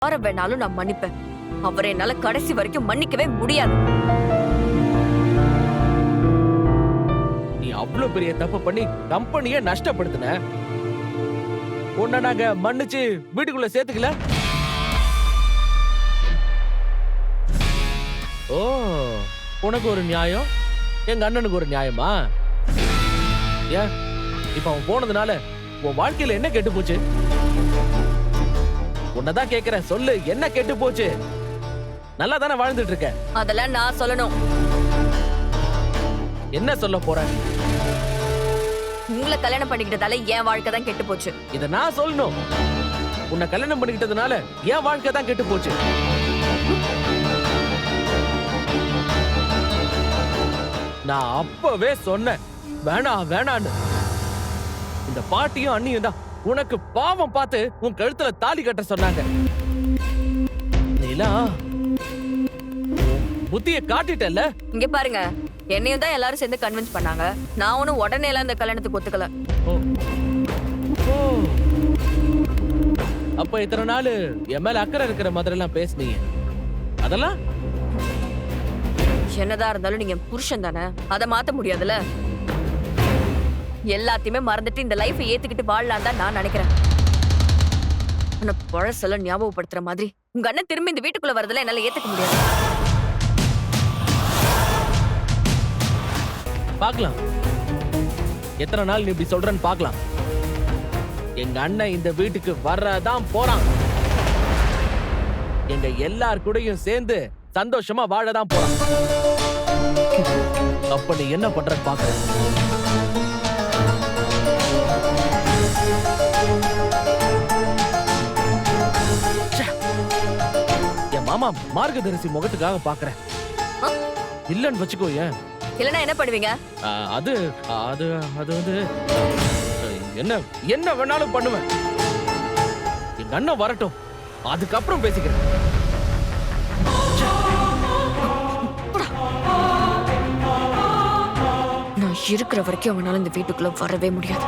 யார வேணாலும் நான் மன்னிப்பேன். அவரை என்னால கடைசி வரைக்கும் மன்னிக்கவே முடியாது. நீ அவ்வளவு பெரிய தப்பு பண்ணி கம்பெனியை நஷ்டப்படுத்தின. உன்னை நாங்க மன்னிச்சு வீட்டுக்குள்ள சேர்த்துக்கல. ஓ, உனக்கு ஒரு நியாயம், எங்க அண்ணனுக்கு ஒரு நியாயமா? ஏன் இப்ப அவன் போனதுனால உன் வாழ்க்கையில என்ன கெட்டு போச்சு? உன்னதான் கேக்குறேன், சொல்லு, என்ன கெட்டு போச்சு? நல்லா தானே வாழ்ந்துட்டு இருக்க. அதெல்லாம் நான் சொல்லணும். என்ன சொல்ல போற? உங்களை கல்யாணம் பண்ணிக்கிட்டதால என் வாழ்க்கை தான் கெட்டு போச்சு. இத நான் சொல்லணும். உன்னை கல்யாணம் பண்ணிக்கிட்டதுனால என் வாழ்க்கை தான் கெட்டு போச்சு. நான் அப்பவே சொன்னேன் வேணாம் வேணான்னு. இந்த பாட்டியும் அண்ணியும் தான் உனக்கு பாவம் பார்த்து உன் கழுத்துல தாலி கட்ட சொன்னாங்க. நீலா, புத்திய காட்டிட்டல்ல. இங்க பாருங்க, என்னையும் தான் எல்லாரும் சேர்ந்து கன்வின்ஸ் பண்ணாங்க. நான் ஒன்னும் உடனே எல்லாம் இந்த கல்யாணத்துக்கு ஒத்துக்கல. ஓ. ஓ. அப்ப இத்தனை நாள் என் மேல அக்கறை இருக்கிற மாதிரி எல்லாம் பேசுனீங்க, அதெல்லாம் என்னதான் இருந்தாலும் நீங்க புருஷன் தானே, அதை மாத்த முடியாதுல்ல. எல்லாத்தையுமே மறந்துட்டு இந்த லைஃபை ஏத்துக்கிட்டு வாழலாம் தான் நான் நினைக்கிறேன். ஆனா பழசெல்லாம் ஞாபகப்படுத்துற மாதிரி உங்க அண்ணன் திரும்பி இந்த வீட்டுக்குள்ள வரதுல என்னால ஏத்துக்க முடியாது. பார்க்கலாம், எத்தனை நாள் நீ இப்படி சொல்றன்னு பார்க்கலாம். எங்க அண்ணன் இந்த வீட்டுக்கு வர்றதான் போறான். எங்க எல்லார் கூடயும் சேர்ந்து சந்தோஷமா வாழதான் போறான். அப்ப நீ என்ன பண்ற பாக்குற? என் மாமா மார்கதரிசி முகத்துக்காக பாக்குறேன். இல்லன்னு வச்சுக்கோ. ஏன் இல்லனா என்ன பண்ணுவீங்க? அது அது அது வந்து என்ன என்ன வேணாலும் பண்ணுவேன். எங்க அண்ணன் வரட்டும், அதுக்கப்புறம் பேசிக்கிறேன். நான் இருக்கிற வரைக்கும் அவனால இந்த வீட்டுக்குள்ள வரவே முடியாது.